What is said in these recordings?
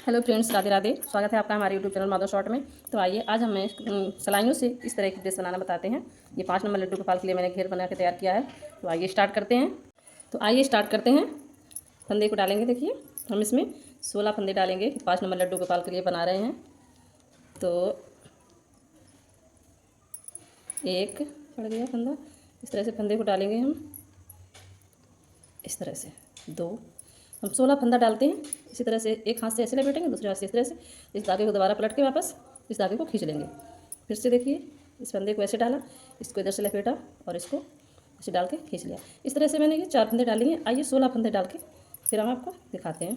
Hello friends, Radhe Radhe. स्वागत है आपका हमारे यूट्यूब चैनल माधव शॉर्ट में। तो आइए आज हमें सिलाइयों से इस तरह की ड्रेस बनाना बताते हैं। ये 5 नंबर लड्डू गोपाल के लिए मैंने घेर बना के तैयार किया है। तो आइए स्टार्ट करते हैं। फंदे को डालेंगे। देखिए हम इसमें 16 फंदे डालेंगे। 5 नंबर लड्डू गोपाल के लिए बना रहे हैं। तो एक पड़ गया फंदा। इस तरह से फंदे को डालेंगे हम। इस तरह से 2 हम 16 फंदा डालते हैं। इसी तरह से एक हाथ से ऐसे लपेटेंगे, दूसरे हाथ से इस तरह से इस धागे को दोबारा पलट के वापस इस धागे को खींच लेंगे। फिर से देखिए इस फंदे को ऐसे डाला, इसको इधर से लपेटा और इसको ऐसे डाल के खींच लिया। इस तरह से मैंने ये 4 फंदे डालेंगे। आइए 16 फंदे डाल के फिर हम आपको दिखाते हैं।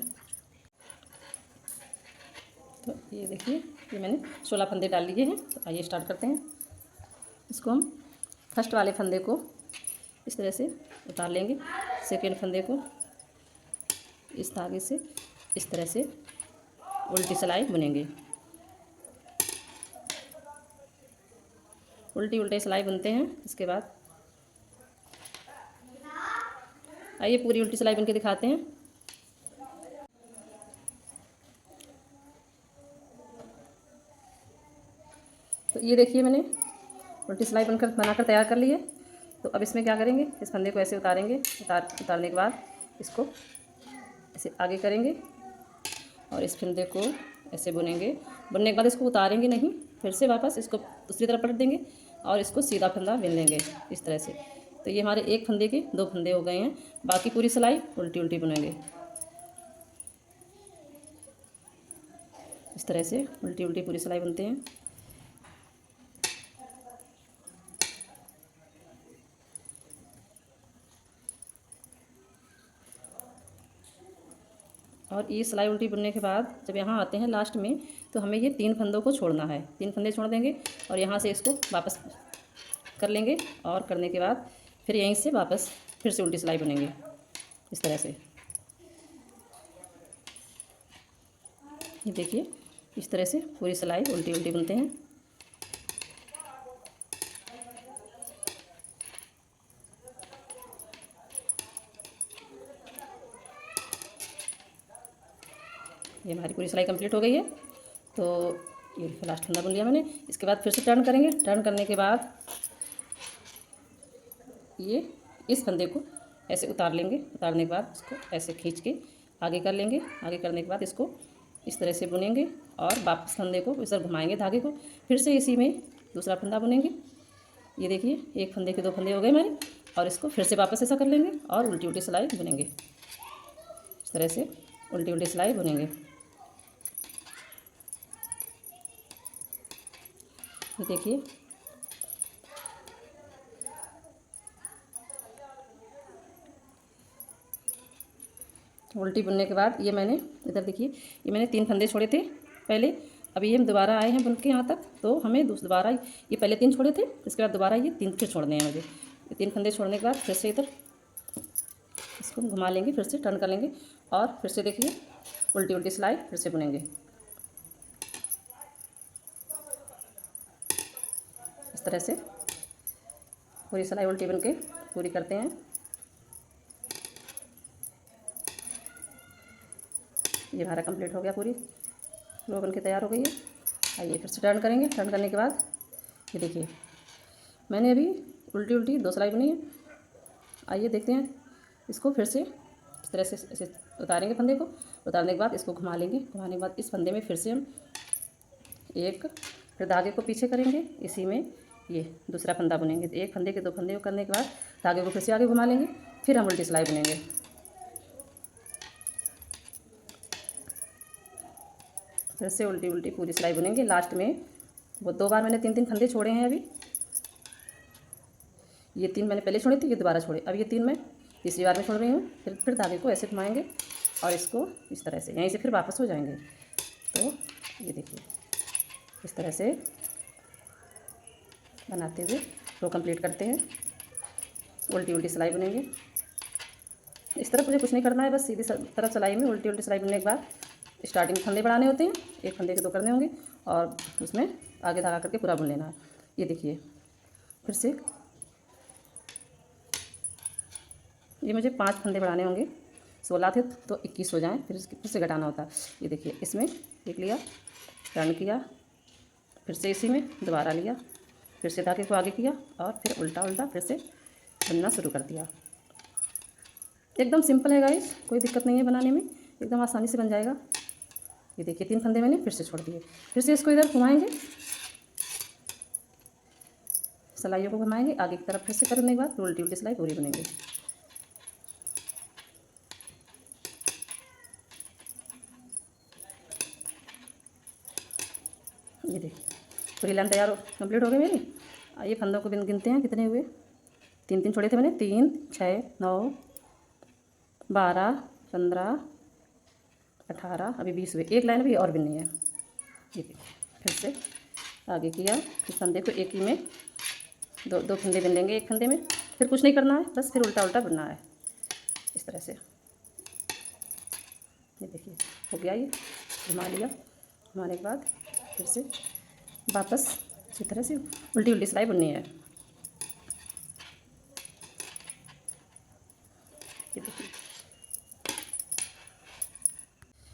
तो ये देखिए ये मैंने 16 फंदे डाल लिए हैं। तो आइए स्टार्ट करते हैं। इसको हम फर्स्ट वाले फंदे को इस तरह से उतार लेंगे। सेकेंड फंदे को इस धागे से इस तरह से उल्टी सिलाई बुनेंगे। उल्टी उल्टे सिलाई बुनते हैं। इसके बाद आइए पूरी उल्टी सिलाई बुन के दिखाते हैं। तो ये देखिए मैंने उल्टी सिलाई बनाकर तैयार कर ली है। तो अब इसमें क्या करेंगे, इस फंदे को ऐसे उतारेंगे। उतारने के बाद इसको ऐसे आगे करेंगे और इस फंदे को ऐसे बुनेंगे। बुनने के बाद इसको उतारेंगे नहीं, फिर से वापस इसको दूसरी तरफ पलट देंगे और इसको सीधा फंदा बुन लेंगे इस तरह से। तो ये हमारे एक फंदे के 2 फंदे हो गए हैं। बाकी पूरी सिलाई उल्टी उल्टी बुनेंगे। इस तरह से उल्टी उल्टी पूरी सिलाई बुनते हैं। और ये सिलाई उल्टी बुनने के बाद जब यहाँ आते हैं लास्ट में, तो हमें ये 3 फंदों को छोड़ना है। 3 फंदे छोड़ देंगे और यहाँ से इसको वापस कर लेंगे। और करने के बाद फिर यहीं से वापस फिर से उल्टी सिलाई बुनेंगे इस तरह से। ये देखिए इस तरह से पूरी सिलाई उल्टी उल्टी बुनते हैं। ये हमारी पूरी सिलाई कंप्लीट हो गई है। तो ये लास्ट फंदा बुन लिया मैंने। इसके बाद फिर से टर्न करेंगे। टर्न करने के बाद ये इस फंदे को ऐसे उतार लेंगे। उतारने के बाद इसको ऐसे खींच के आगे कर लेंगे। आगे करने के बाद इसको इस तरह से बुनेंगे और वापस फंदे को इस तरह घुमाएंगे धागे को। फिर से इसी में दूसरा फंदा बुनेंगे। ये देखिए एक फंदे के 2 फंदे हो गए हमारे। और इसको फिर से वापस ऐसा कर लेंगे और उल्टी उल्टी सिलाई बुनेंगे। इस तरह से उल्टी उल्टी सिलाई बुनेंगे। ये देखिए उल्टी बुनने के बाद ये मैंने इधर देखिए ये मैंने 3 फंदे छोड़े थे पहले। अभी ये हम दोबारा आए हैं बुन के यहाँ तक। तो हमें दोबारा ये पहले 3 छोड़े थे, इसके बाद दोबारा ये 3 फिर छोड़ने हैं मुझे। ये 3 फंदे छोड़ने के बाद फिर से इधर इसको घुमा लेंगे, फिर से टर्न कर लेंगे और फिर से देखिए उल्टी उल्टी सिलाई फिर से बुनेंगे इस तरह से। पूरी सिलाई उल्टी बुन के पूरी करते हैं। ये हमारा कंप्लीट हो गया, पूरी रो बन के तैयार हो गई है। आइए फिर से टर्न करेंगे। टर्न करने के बाद ये देखिए मैंने अभी उल्टी उल्टी 2 सिलाई बुनी है। आइए देखते हैं इसको फिर से इस तरह से ऐसे उतारेंगे फंदे को। उतारने के बाद इसको घुमा लेंगे। घुमाने के बाद इस फंदे में फिर से हम एक फिर धागे को पीछे करेंगे। इसी में ये दूसरा फंदा बुनेंगे। एक फंदे के 2 फंदे करने के बाद धागे को फिर से आगे घुमा लेंगे। फिर हम उल्टी सिलाई बुनेंगे। फिर से उल्टी उल्टी पूरी सिलाई बुनेंगे। लास्ट में वो 2 बार मैंने 3 फंदे छोड़े हैं। अभी ये 3 मैंने पहले छोड़े थे, ये दोबारा छोड़े। अब ये 3 मैं तीसरी बार में छोड़ रही हूँ। फिर धागे को ऐसे घुमाएंगे और इसको इस तरह से यहीं से फिर वापस हो जाएंगे। तो ये देखिए इस तरह से बनाते हुए रो कंप्लीट करते हैं। उल्टी उल्टी सिलाई बुनेंगे। इस तरफ मुझे कुछ नहीं करना है, बस सीधी तरफ सिलाई में उल्टी उल्टी सिलाई बुनने के बाद स्टार्टिंग में फंदे बढ़ाने होते हैं। एक फंदे के 2 करने होंगे और उसमें आगे धागा करके पूरा बुन लेना है। ये देखिए फिर से ये मुझे 5 फंदे बढ़ाने होंगे। 16 थे तो 21 हो जाएं, फिर से घटाना होता है। ये देखिए, इसमें एक लिया, टर्न किया, फिर से इसी में दोबारा लिया, फिर से धागे को आगे किया और फिर उल्टा उल्टा फिर से बुनना शुरू कर दिया। एकदम सिंपल है गाइस, कोई दिक्कत नहीं है बनाने में, एकदम आसानी से बन जाएगा। ये देखिए 3 फंदे मैंने फिर से छोड़ दिए, फिर से इसको इधर घुमाएंगे, सिलाइयों को घुमाएंगे आगे की तरफ, फिर से करने के बाद उल्टी उल्टी सिलाई पूरी बनेंगे। ये देखिए पूरी लाइन तैयार कंप्लीट हो गई मेरी। ये फंदों को गिनते हैं कितने हुए। 3 छोड़े थे मैंने, 3 6 9 12 15 18, अभी 20 हुए। एक लाइन भी और बिननी है। ये देखिए फिर से आगे किया, फिर फंदे को एक ही में दो फंदे बिन लेंगे, एक फंदे में, फिर कुछ नहीं करना है, बस फिर उल्टा उल्टा बुनना है इस तरह से। ये देखिए हो गया, ये घुमा लिया, घुमाने के बाद फिर से वापस इसी तरह से उल्टी उल्टी सिलाई बुननी है।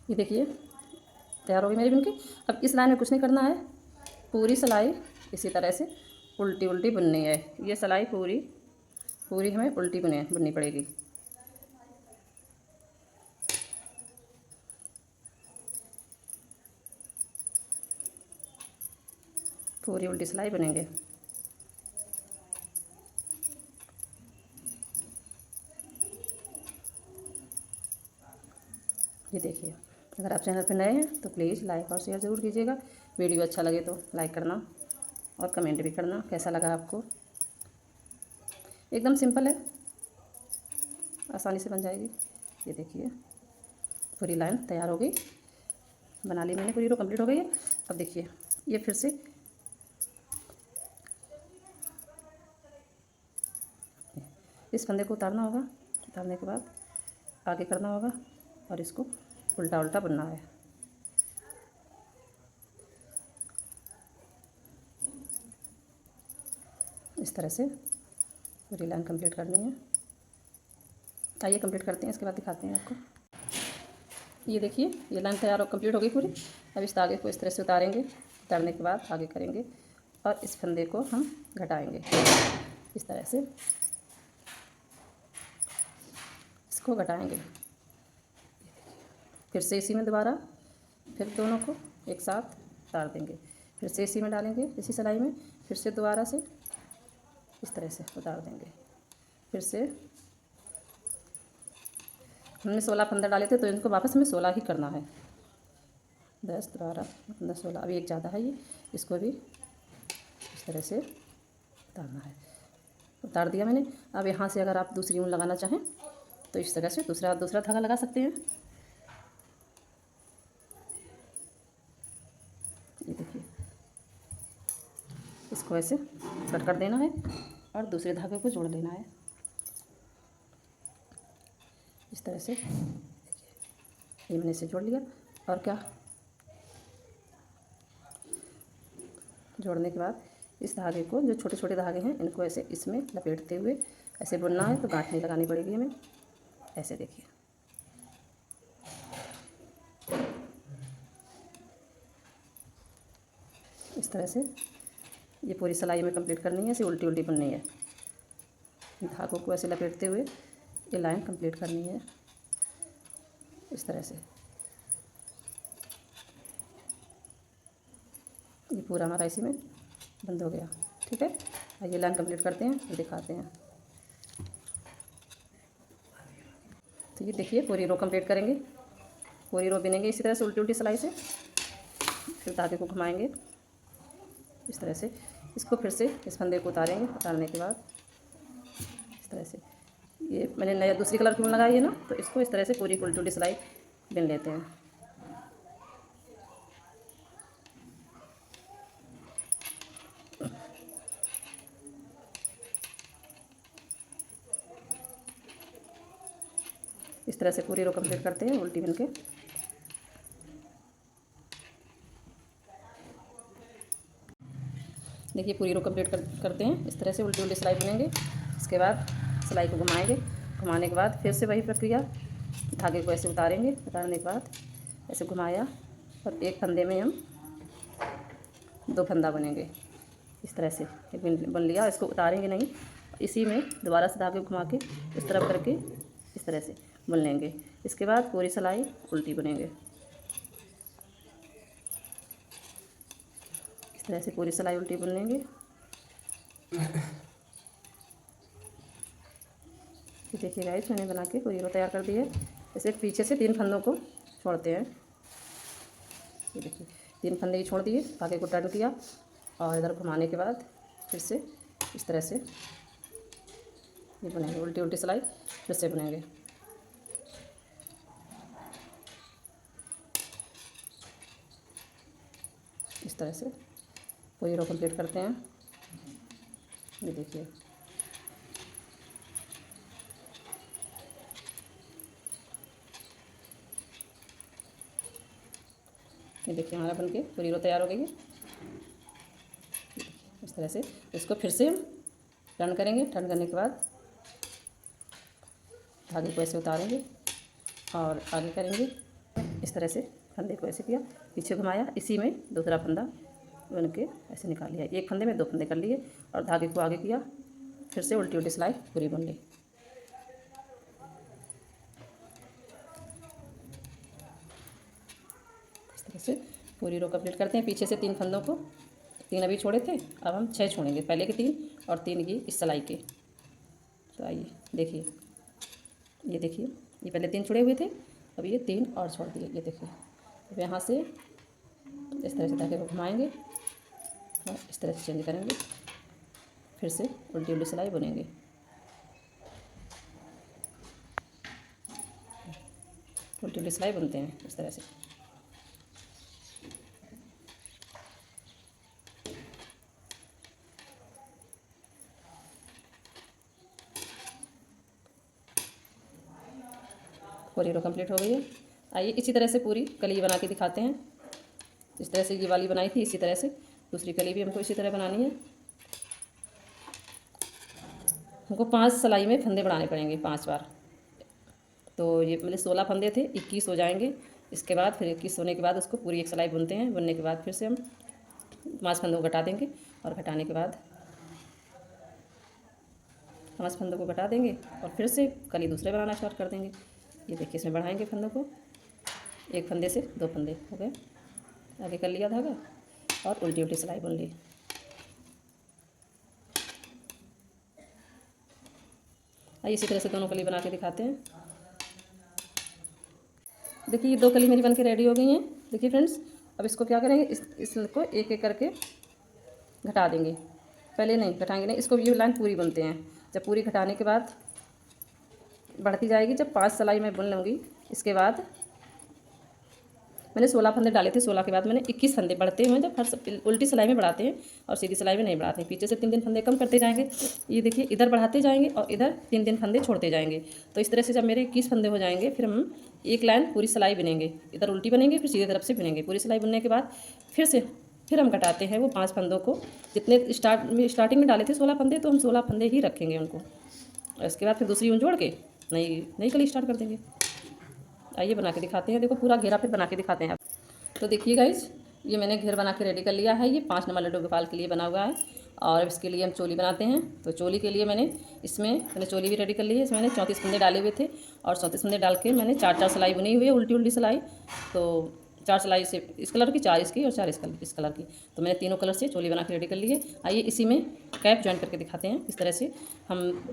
ये देखिए तैयार हो गई मेरी बुनकी। अब इस लाइन में कुछ नहीं करना है, पूरी सिलाई इसी तरह से उल्टी उल्टी बुननी है। ये सिलाई पूरी पूरी हमें उल्टी बुननी पड़ेगी। पूरी उल्टी सिलाई बनेंगे। ये देखिए, अगर आप चैनल पर नए हैं तो प्लीज़ लाइक और शेयर ज़रूर कीजिएगा। वीडियो अच्छा लगे तो लाइक करना और कमेंट भी करना कैसा लगा आपको। एकदम सिंपल है, आसानी से बन जाएगी। ये देखिए पूरी लाइन तैयार हो गई, बना ली मैंने, पूरी रो कंप्लीट हो गई है। अब देखिए ये फिर से इस फंदे को उतारना होगा, उतारने के बाद आगे करना होगा और इसको उल्टा उल्टा बुनना है। इस तरह से पूरी लाइन कंप्लीट करनी है। आइए कंप्लीट करते हैं, इसके बाद दिखाते हैं आपको। ये देखिए ये लाइन तैयार कंप्लीट हो गई पूरी। अब इस धागे को इस तरह से उतारेंगे, उतारने के बाद आगे करेंगे और इस फंदे को हम घटाएंगे इस तरह से, इसको घटाएंगे। फिर से इसी में दोबारा फिर दोनों को एक साथ उतार देंगे, फिर से इसी में डालेंगे, इसी सिलाई में, फिर से दोबारा से इस तरह से उतार देंगे। फिर से हमने 16 फंदे डाले थे तो इनको वापस हमें 16 ही करना है। 10 12 15 16, अभी एक ज़्यादा है, ये इसको भी इस तरह से उतारना है। उतार दिया मैंने। अब यहाँ से अगर आप दूसरी ऊन लगाना चाहें तो इस तरह से दूसरा धागा लगा सकते हैं। ये देखिए इसको ऐसे कट कर देना है और दूसरे धागे को जोड़ लेना है इस तरह से। देखिए ये मैंने इसे जोड़ लिया और क्या, जोड़ने के बाद इस धागे को, जो छोटे छोटे धागे हैं, इनको ऐसे इसमें लपेटते हुए ऐसे बुनना है। तो गांठ नहीं लगानी पड़ेगी हमें, ऐसे देखिए। इस तरह से ये पूरी सिलाई में कंप्लीट करनी है, ऐसे उल्टी उल्टी बुननी है। धागों को ऐसे लपेटते हुए ये लाइन कंप्लीट करनी है इस तरह से। ये पूरा हमारा इसी में बंद हो गया। ठीक है, ये लाइन कंप्लीट करते हैं फिर दिखाते हैं। तो ये देखिए पूरी रो कंप्लीट करेंगे, पूरी रो बिनेंगे इसी तरह से उल्टी उल्टी सिलाई से। फिर धागे को घुमाएंगे इस तरह से, इसको फिर से इस फंदे को उतारेंगे। उतारने के बाद इस तरह से, ये मैंने नया दूसरी कलर की ऊन लगाई है ना, तो इसको इस तरह से पूरी उल्टी उल्टी सिलाई बिन लेते हैं। इस तरह से पूरी रो कंप्लीट करते हैं उल्टी बिन के। देखिए पूरी रो कंप्लीट करते हैं इस तरह से, उल्टी उल्टी सिलाई बुनेंगे। इसके बाद सिलाई को घुमाएंगे, घुमाने के बाद फिर से वही प्रक्रिया, धागे को ऐसे उतारेंगे। उतारने के बाद ऐसे घुमाया और एक फंदे में हम 2 फंदा बुनेंगे। इस तरह से एक बुन लिया, इसको उतारेंगे नहीं, इसी में दोबारा से धागे घुमा के इस तरफ करके इस तरह से बुन लेंगे। इसके बाद पूरी सिलाई उल्टी बुनेंगे। इस तरह से पूरी सिलाई उल्टी बुन लेंगे। देखिए गाइस, मैंने बना के पूरी रो तैयार कर दी है। इसे पीछे से 3 फंदों को छोड़ते हैं। ये देखिए 3 फंदे ही छोड़ दिए, धागे को टर्न किया और इधर घुमाने के बाद फिर से इस तरह से ये बुनेंगे। उल्टी उल्टी सिलाई फिर से बुनेंगे। इस तरह से पूरी रो कंप्लीट करते हैं। ये देखिए हमारा बनके पूरी रो तैयार हो गई है। इस तरह से इसको फिर से हम टर्न करेंगे। टर्न करने के बाद धागे को ऐसे उतारेंगे और आगे करेंगे। इस तरह से फंदे को ऐसे किया, पीछे घुमाया, इसी में दूसरा फंदा बुन के ऐसे निकाल लिया। एक फंदे में 2 फंदे कर लिए और धागे को आगे किया, फिर से उल्टी उल्टी सिलाई पूरी बुन ली। इस तरह से पूरी रो कंप्लीट करते हैं। पीछे से 3 फंदों को, 3 अभी छोड़े थे, अब हम 6 छोड़ेंगे। पहले के 3 और 3 की इस सिलाई के। तो आइए देखिए, ये देखिए, ये पहले 3 छुड़े हुए थे, अब ये 3 और छोड़ दिए। ये देखिए, अब यहाँ से इस तरह से धागे को घुमाएंगे और इस तरह से चेंज करेंगे, फिर से उल्टी उल्टी सिलाई बुनेंगे। उल्टी उल्टी सिलाई बुनते हैं इस तरह से। पूरी रो कंप्लीट हो गई है। आइए इसी तरह से पूरी कली बना के दिखाते हैं। इस तरह से ये वाली बनाई थी, इसी तरह से दूसरी कली भी हमको इसी तरह बनानी है। हमको 5 सिलाई में फंदे बढ़ाने पड़ेंगे 5 बार। तो ये मेरे 16 फंदे थे, 21 हो जाएंगे। इसके बाद फिर 21 होने के बाद उसको पूरी एक सिलाई बुनते हैं। बुनने के बाद फिर से हम 5 फंदों को घटा देंगे और घटाने के बाद 5 फंदों को घटा देंगे और फिर से कली दूसरे बनाना स्टार्ट कर देंगे। ये देखिए, इसमें बढ़ाएंगे फंदों को, एक फंदे से 2 फंदे हो गए, आगे कर लिया धागा और उल्टी उल्टी सिलाई बुन ली। आइए इसी तरह से दोनों कली बना के दिखाते हैं। देखिए ये 2 कली मेरी बन के रेडी हो गई हैं। देखिए फ्रेंड्स, अब इसको क्या करेंगे, इसको एक एक करके घटा देंगे। पहले नहीं घटाएंगे, नहीं, इसको ये लाइन पूरी बुनते हैं। जब पूरी घटाने के बाद बढ़ती जाएगी, जब 5 सिलाई मैं बुन लूँगी, इसके बाद मैंने 16 फंदे डाले थे, 16 के बाद मैंने 21 फंदे बढ़ते हुए, जब हर उल्टी सिलाई में बढ़ाते हैं और सीधी सिलाई में नहीं बढ़ाते हैं, पीछे से 3 फंदे कम करते जाएंगे। ये देखिए, इधर बढ़ाते जाएंगे और इधर 3 फंदे छोड़ते जाएंगे। तो इस तरह से जब मेरे 21 फंदे हो जाएंगे, फिर हम एक लाइन पूरी सिलाई बुनेंगे, इधर उल्टी बनेंगे, फिर सीधे तरफ से बुनेंगे। पूरी सिलाई बुनने के बाद फिर हम घटाते हैं वो 5 फंदों को। जितने स्टार्टिंग में डाले थे 16 फंदे, तो हम 16 फंदे ही रखेंगे उनको। और इसके बाद फिर दूसरी ऊन जोड़ के नई कली स्टार्ट कर देंगे। आइए बना के दिखाते हैं। देखो पूरा घेरा फिर बना के दिखाते हैं आप। तो देखिए गाइस, ये मैंने घेर बना के रेडी कर लिया है। ये 5 नंबर लड्डू गोपाल के लिए बना हुआ है और इसके लिए हम चोली बनाते हैं। तो चोली के लिए मैंने चोली भी रेडी कर ली है। इसमें मैंने 34 फंदे डाले हुए थे और 34 फंदे डाल के मैंने 4 सिलाई बुनी हुई है, उल्टी उल्टी सिलाई। तो 4 सिलाई से इस कलर की, 4 इसकी और 4 इस कलर की। तो मैंने तीनों कलर से चोली बना के रेडी कर ली है। आइए इसी में कैप ज्वाइन करके दिखाते हैं। इस तरह से हम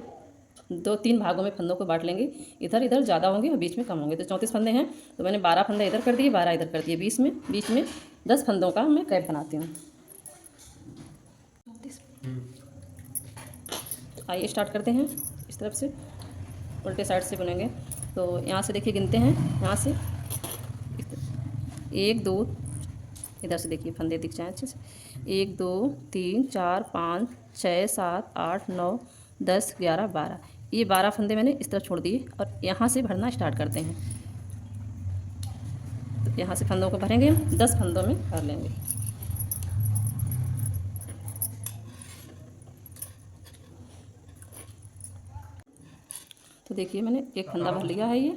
2-3 भागों में फंदों को बांट लेंगे। इधर ज़्यादा होंगे और बीच में कम होंगे। तो 34 फंदे हैं, तो मैंने 12 फंदे इधर कर दिए, 12 इधर कर दिए। बीच में 10 फंदों का मैं कैप बनाती हूँ। तो आइए स्टार्ट करते हैं। इस तरफ से उल्टे साइड से बुनेंगे। तो यहाँ से देखिए गिनते हैं, यहाँ से 1 2, इधर से देखिए फंदे दिख जाए अच्छे से। 1 2 3 4 5 6 7 8 9 10 11 12। ये 12 फंदे मैंने इस तरह छोड़ दिए और यहाँ से भरना स्टार्ट करते हैं। तो यहाँ से फंदों को भरेंगे, 10 फंदों में भर लेंगे। तो देखिए मैंने एक फंदा भर लिया है ये,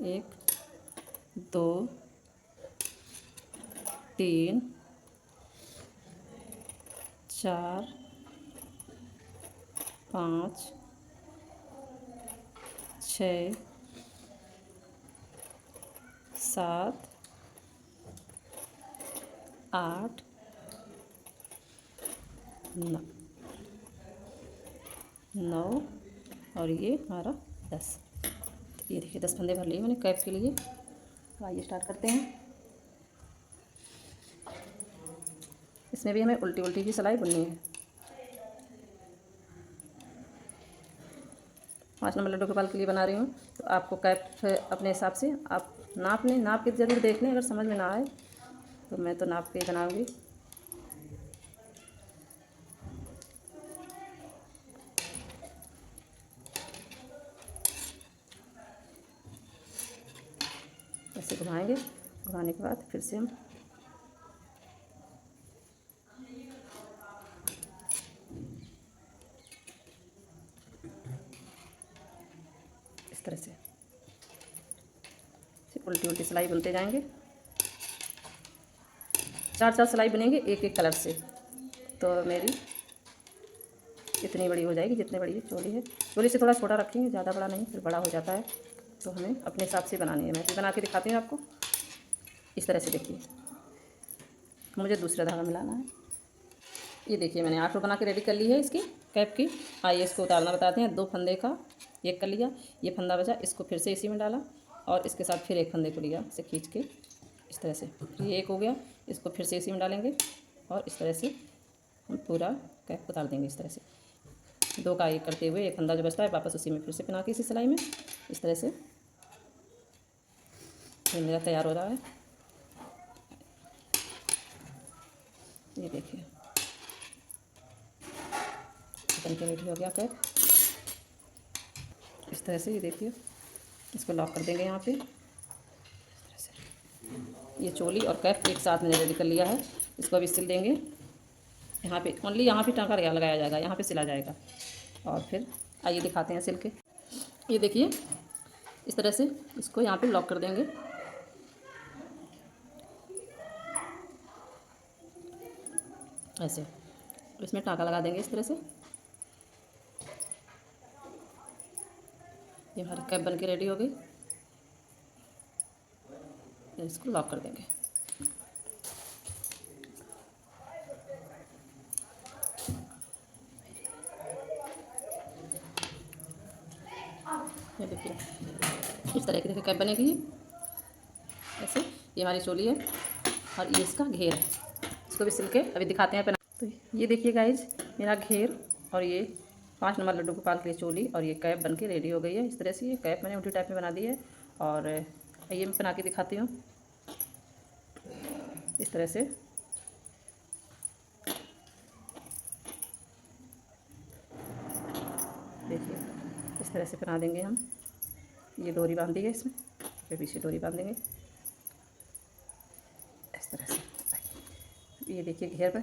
1 2 3 4 5 6 7 8 9 और ये हमारा 10। तो ये देखिए 10 फंदे भर लिए मैंने कैप के लिए। तो आइए स्टार्ट करते हैं। इसमें भी हमें उल्टी उल्टी की सिलाई बुननी है। 5 नंबर लड्डू गोपाल के लिए बना रही हूँ। तो आपको कैप अपने हिसाब से आप नाप के ज़रूर देख लें। अगर समझ में ना आए तो मैं तो नाप के ही बनाऊँगी। ऐसे घुमाएंगे, घुमाने के बाद फिर से हम इस तरह से उल्टी उल्टी सिलाई बुनते जाएंगे। 4 सिलाई बनेंगे एक एक कलर से। तो मेरी इतनी बड़ी हो जाएगी जितनी बड़ी चोली है। चोली से थोड़ा छोटा रखेंगे, ज़्यादा बड़ा नहीं, फिर बड़ा हो जाता है। तो हमें अपने हिसाब से बनानी है। मैं भी बना के दिखाती हूँ आपको। इस तरह से देखिए, मुझे दूसरा धागा मिलाना है। ये देखिए मैंने 8 रो बना के रेडी कर ली है इसकी कैप की। आइए इसको उतारना बताते हैं। 2 फंदे का एक कर लिया, ये फंदा बचा, इसको फिर से इसी में डाला और इसके साथ फिर एक फंदे को लिया, इसे खींच के इस तरह से। ये एक हो गया, इसको फिर से इसी में डालेंगे और इस तरह से हम पूरा कैप उतार देंगे। इस तरह से 2 का एक करते हुए एक फंदा जो बचता है वापस उसी में फिर से बना के इसी सिलाई में इस तरह से। ये मेरा तैयार हो रहा है। ये देखिए बन के रेडी हो गया कैप इस तरह से। ये देखिए इसको लॉक कर देंगे यहाँ पे इस तरह से। ये चोली और कैप एक साथ मैंने रेडी कर लिया है। इसको अभी सिल देंगे। यहाँ पे ओनली यहाँ पे टाँका लगाया जाएगा, यहाँ पे सिला जाएगा। और फिर आइए दिखाते हैं सिल के। ये देखिए इस तरह से इसको यहाँ पे लॉक कर देंगे। ऐसे इसमें टाँका लगा देंगे इस तरह से। ये हमारी कैप बन के रेडी हो गई। इसको लॉक कर देंगे। ये देखिए इस तरह की देखिए कैप बनेगी ऐसे। ये हमारी चोली है और ये इसका घेर है। इसको भी सिल के अभी दिखाते हैं पहना। तो ये देखिए गाइज मेरा घेर और ये 5 नंबर लड्डू गोपाल के लिए चोली और ये कैप बन के रेडी हो गई है। इस तरह से ये कैप मैंने उल्टी टाइप में बना दी है। और ये मैं बना के दिखाती हूँ इस तरह से। देखिए इस तरह से बना देंगे हम। ये डोरी बांध दी है इसमें, फिर पीछे डोरी बांध देंगे इस तरह से। ये देखिए घेर पर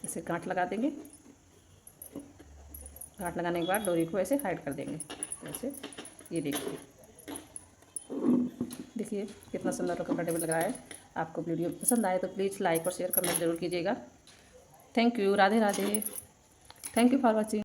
ऐसे गांठ लगा देंगे। गांठ लगाने के बाद डोरी को ऐसे हाइड कर देंगे ऐसे। ये देखिए देखिए कितना सुंदर और कंफर्टेबल लग रहा है। आपको वीडियो पसंद आए तो प्लीज़ लाइक और शेयर कमेंट ज़रूर कीजिएगा। Thank you. Radhe Radhe. Thank you for watching.